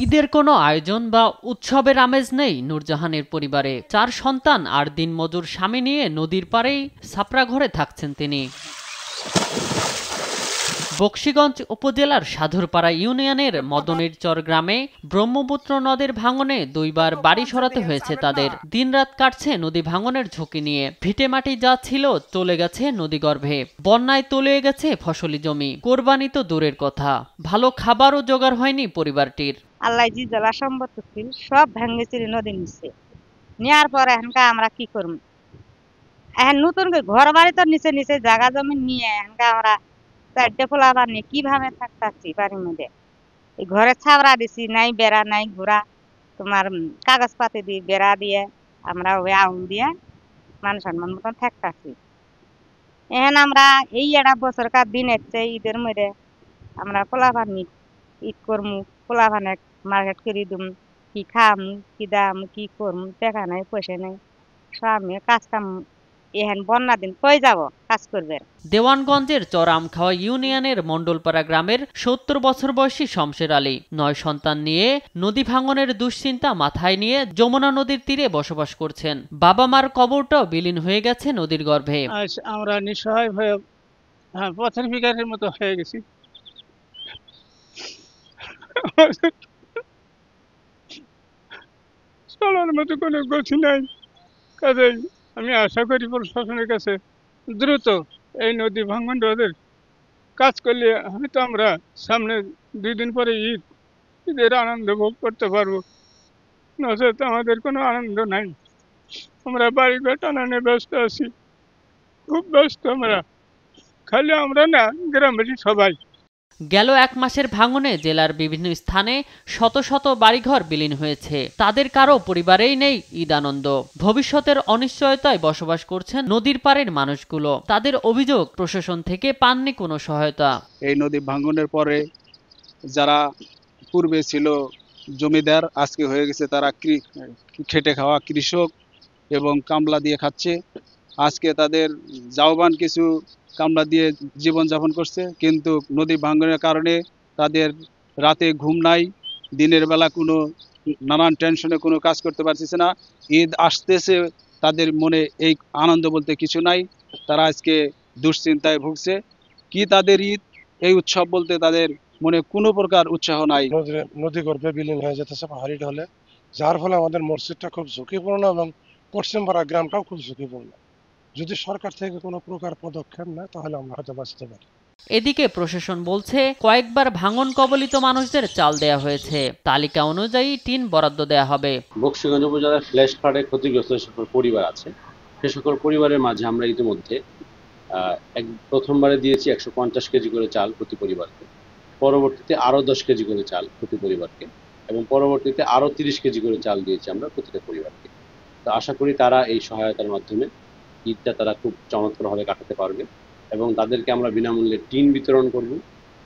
ঈদের কোনো আয়োজন বা উৎসবের আমেজ নেই নূরজাহানের পরিবারে। 4 সন্তান আর দিনমজুর স্বামী নিয়ে নদীর পাড়েই ছাপড়া ঘরে থাকছেন তিনি। বকশীগঞ্জ উপজেলার সাধুরপাড়া ইউনিয়নের মদনীরচর গ্রামে ব্রহ্মপুত্র নদের ভাঙনে 2বার বাড়ি সরাতে হয়েছে তাদের। দিনরাত কাটছে নদী ভাঙনের ঝুঁকি নিয়ে। ভিটেমাটি যা ছিল চলে গেছে নদীগর্ভে। বন্যায় তলিয়ে গেছে ফসলি জমি। কোরবানি তো দূরের কথা, ভালো খাবারও জোগাড় হয়নি পরিবারটির। আল্লাহ জি জলা সম্পত্তি ছিল সব ভেঙেছিল নদীর নিচে। নেওয়ার পরে এখানকার আমরা কি করব? এখন নতুন করে ঘর বাড়ি তো নিচে নিচে জায়গা জমি নিয়ে এখানকার আমরা 4টে পোলাপান নিয়ে কিভাবে থাকতাছি বাড়ির মধ্যে। এই ঘরে ছাবড়া দিছি, নাই বেড়া নাই ঘোড়া, তোমার কাগজপাতি দিয়ে বেড়া দিয়ে আমরা ওই আউল দিয়ে মান সম্মান মতন থাকতাছি। এখন আমরা এই একটা বছরকার দিন এসছে ঈদের মধ্যে আমরা পোলাপান নিয়ে ঈদ করমু, পোলাপানে মার্কেট করে দিম, কি খামু কি দামু কি করমু, টাকা নাই পয়সা নাই, স্বামী কাজ কাম এখন বন্যা দিন কই যাব কাজ করবে। দেওয়ানগঞ্জের চরামখাওয়া ইউনিয়নের মণ্ডলপাড়া গ্রামের 70 বছর বয়সী শমশের আলী 9 সন্তান নিয়ে নদী ভাঙনের দুশ্চিন্তা মাথায় নিয়ে যমুনা নদীর তীরে বসবাস করছেন। বাবা মার কবরটাও বিলীন হয়ে গেছে নদীর গর্ভে। আমরা নিঃসহায় হয়ে পথের ভিখারির মতো হয়ে গেছি। চলার মতো কোনো গতি নাই। কাজেই আমি আশা করি প্রশাসনের কাছে দ্রুত এই নদী ভাঙন রোধের কাজ করলে হয়তো আমরা সামনে 2 দিন পরে ঈদের আনন্দ ভোগ করতে পারবো। নচেত আমাদের কোনো আনন্দ নাই। আমরা বাড়িঘর টানানে ব্যস্ত আছি, খুব ব্যস্ত আমরা। খালি আমরা না, গ্রামেরই সবাই। গেল 1 মাসের ভাঙনে জেলার বিভিন্ন স্থানে শত শত বাড়িঘর বিলীন হয়েছে। তাদের কারো পরিবারেই নেই ঈদ আনন্দ। ভবিষ্যতের অনিশ্চয়তায় বসবাস করছেন নদীর পাড়ের মানুষগুলো। তাদের অভিযোগ প্রশাসন থেকে পাননি কোনো সহায়তা। এই নদী ভাঙনের পরে যারা পূর্বে ছিল জমিদার, আজকে হয়ে গেছে তারা খেটে খাওয়া কৃষক এবং কামলা দিয়ে খাচ্ছে। আজকে তাদের যাওবান কিছু কামলা দিয়ে জীবনযাপন করছে, কিন্তু নদী ভাঙনের কারণে তাদের রাতে ঘুম নাই, দিনের বেলা কোনো নানান টেনশনে কোনো কাজ করতে পারতেছে না। ঈদ আসতেছে, তাদের মনে এই আনন্দ বলতে কিছু নাই। তারা আজকে দুশ্চিন্তায় ভুগছে। কি তাদের ঈদ, এই উৎসব বলতে তাদের মনে কোনো প্রকার উৎসাহ নাই। নদী গর্ভে বিলীন হয়ে যেতেছে পাহাড়ি ঢলে, যার ফলে আমাদের মসজিদটা খুব ঝুঁকিপূর্ণ এবং পশ্চিমপাড়া গ্রামটাও খুব ঝুঁকিপূর্ণ। যদি সরকার থেকে কোনো প্রকার পদক্ষেপ নেয় তাহলে আমরা হয়তো বাঁচতে পারি। এদিকে প্রশাসন বলছে কয়েকবার ভাঙন কবলিত মানুষদের চাল দেয়া হয়েছে। তালিকা অনুযায়ী টিন বরাদ্দ দেয়া হবে। বকশীগঞ্জ উপজেলার ফ্ল্যাশ ফ্লাডে ক্ষতিগ্রস্ত যে সকল পরিবার আছে সে সকল পরিবারের মাঝে আমরা ইতিমধ্যে প্রথমবারে দিয়েছি 150 কেজি করে চাল প্রতি পরিবারকে, পরবর্তীতে আরও 10 কেজি করে চাল প্রতি পরিবারকে, এবং পরবর্তীতে আরও 30 কেজি করে চাল দিয়েছি আমরা প্রতিটা পরিবারকে। তো আশা করি তারা এই সহায়তার মাধ্যমে ঈদটা তারা খুব চমৎকারভাবে কাটাতে পারবে, এবং তাদেরকে আমরা বিনামূল্যে টিন বিতরণ করব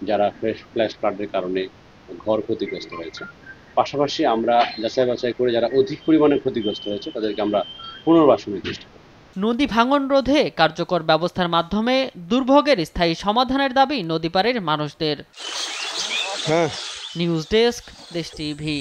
যারা ফ্ল্যাশ ফ্লাডের কারণে ঘর ক্ষতিগ্রস্ত হয়েছে। পাশাপাশি আমরা যাচাই বাছাই করে যারা অধিক পরিমাণে ক্ষতিগ্রস্ত হয়েছে তাদেরকে আমরা পুনর্বাসনের চেষ্টা করব। নদী ভাঙন রোধে কার্যকর ব্যবস্থার মাধ্যমে দুর্ভোগের স্থায়ী সমাধানের দাবি নদীপাড়ের মানুষদের। নিউজ ডেস্ক, দেশ টিভি।